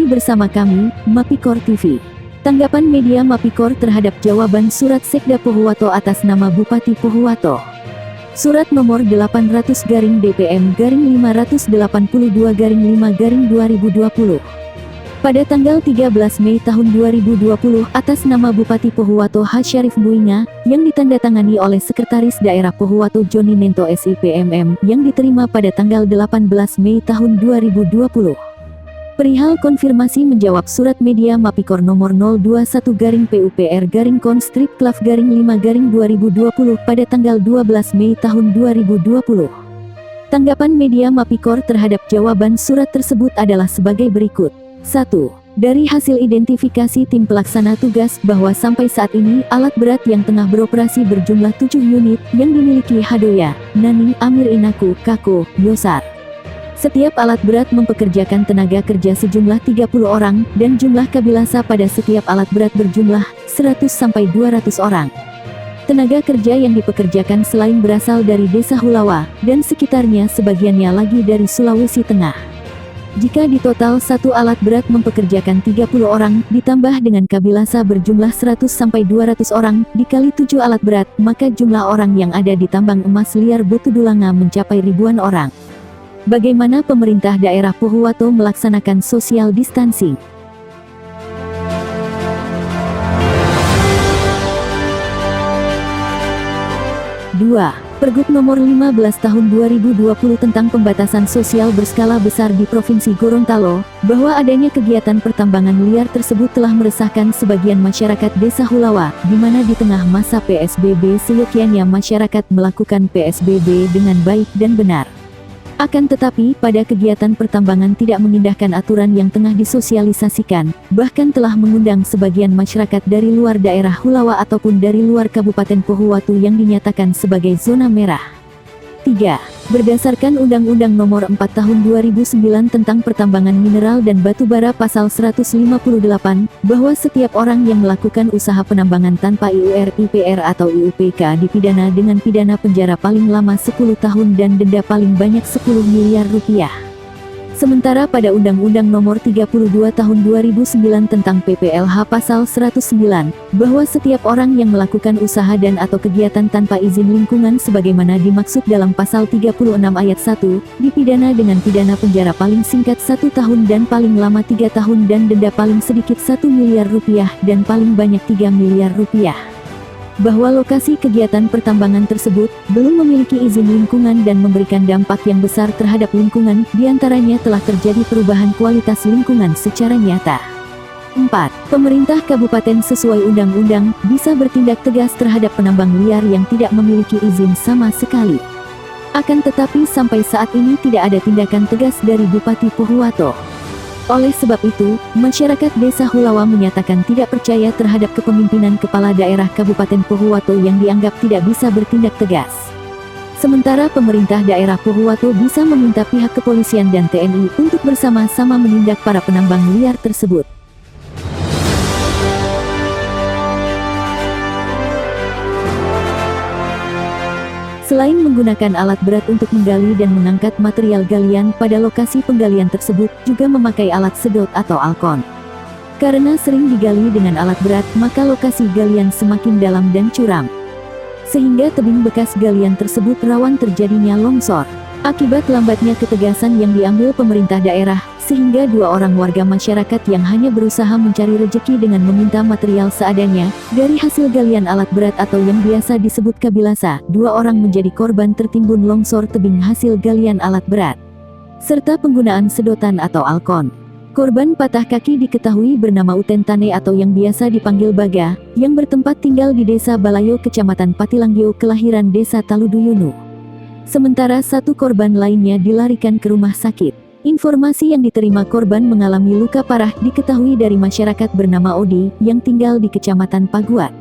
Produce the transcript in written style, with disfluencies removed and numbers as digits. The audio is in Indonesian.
Kembali bersama kami, Mapikor TV. Tanggapan media Mapikor terhadap jawaban surat Sekda Pohuwato atas nama Bupati Pohuwato. Surat nomor 800-582-5-2020 pada tanggal 13 Mei tahun 2020 atas nama Bupati Pohuwato H. Syarif Buinga, yang ditandatangani oleh Sekretaris Daerah Pohuwato Joni Nento SIPMM, yang diterima pada tanggal 18 Mei tahun 2020. Perihal konfirmasi menjawab surat media Mapikor nomor 021-PUPR-Constrip-5-5-2020 pada tanggal 12 Mei tahun 2020. Tanggapan media Mapikor terhadap jawaban surat tersebut adalah sebagai berikut. 1. Dari hasil identifikasi tim pelaksana tugas bahwa sampai saat ini alat berat yang tengah beroperasi berjumlah 7 unit yang dimiliki Hadoya, Naning, Amir Inaku, Kako, Yosar. Setiap alat berat mempekerjakan tenaga kerja sejumlah 30 orang dan jumlah kabilasa pada setiap alat berat berjumlah 100-200 orang. Tenaga kerja yang dipekerjakan selain berasal dari Desa Hulawa dan sekitarnya sebagiannya lagi dari Sulawesi Tengah. Jika di total satu alat berat mempekerjakan 30 orang, ditambah dengan kabilasa berjumlah 100-200 orang, dikali 7 alat berat, maka jumlah orang yang ada di tambang emas liar Botudulanga mencapai ribuan orang. Bagaimana pemerintah daerah Pohuwato melaksanakan social distancing? Dua. Pergub nomor 15 tahun 2020 tentang pembatasan sosial berskala besar di Provinsi Gorontalo, bahwa adanya kegiatan pertambangan liar tersebut telah meresahkan sebagian masyarakat Desa Hulawa, di mana di tengah masa PSBB seyogyanya masyarakat melakukan PSBB dengan baik dan benar. Akan tetapi, pada kegiatan pertambangan tidak mengindahkan aturan yang tengah disosialisasikan, bahkan telah mengundang sebagian masyarakat dari luar daerah Hulawa ataupun dari luar Kabupaten Pohuwato yang dinyatakan sebagai zona merah. 3. Berdasarkan Undang-Undang Nomor 4 Tahun 2009 tentang Pertambangan Mineral dan Batu Bara Pasal 158, bahwa setiap orang yang melakukan usaha penambangan tanpa IUR, IPR atau IUPK dipidana dengan pidana penjara paling lama 10 tahun dan denda paling banyak 10 miliar rupiah. Sementara pada Undang-Undang Nomor 32 Tahun 2009 tentang PPLH Pasal 109, bahwa setiap orang yang melakukan usaha dan atau kegiatan tanpa izin lingkungan sebagaimana dimaksud dalam Pasal 36 Ayat 1, dipidana dengan pidana penjara paling singkat 1 tahun dan paling lama 3 tahun dan denda paling sedikit 1 miliar rupiah dan paling banyak 3 miliar rupiah. Bahwa lokasi kegiatan pertambangan tersebut belum memiliki izin lingkungan dan memberikan dampak yang besar terhadap lingkungan, diantaranya telah terjadi perubahan kualitas lingkungan secara nyata. 4. Pemerintah kabupaten sesuai undang-undang bisa bertindak tegas terhadap penambang liar yang tidak memiliki izin sama sekali. Akan tetapi sampai saat ini tidak ada tindakan tegas dari Bupati Pohuwato. Oleh sebab itu, masyarakat Desa Hulawa menyatakan tidak percaya terhadap kepemimpinan Kepala Daerah Kabupaten Pohuwato yang dianggap tidak bisa bertindak tegas. Sementara pemerintah daerah Pohuwato bisa meminta pihak kepolisian dan TNI untuk bersama-sama menindak para penambang liar tersebut. Selain menggunakan alat berat untuk menggali dan mengangkat material galian pada lokasi penggalian tersebut, juga memakai alat sedot atau alkon. Karena sering digali dengan alat berat, maka lokasi galian semakin dalam dan curam. Sehingga tebing bekas galian tersebut rawan terjadinya longsor. Akibat lambatnya ketegasan yang diambil pemerintah daerah, sehingga 2 orang warga masyarakat yang hanya berusaha mencari rejeki dengan meminta material seadanya, dari hasil galian alat berat atau yang biasa disebut kabilasa, 2 orang menjadi korban tertimbun longsor tebing hasil galian alat berat, serta penggunaan sedotan atau alkon. Korban patah kaki diketahui bernama Utentane atau yang biasa dipanggil Baga, yang bertempat tinggal di Desa Balayo Kecamatan Patilanggio kelahiran Desa Taluduyunu. Sementara 1 korban lainnya dilarikan ke rumah sakit. Informasi yang diterima korban mengalami luka parah diketahui dari masyarakat bernama Odi, yang tinggal di Kecamatan Paguat.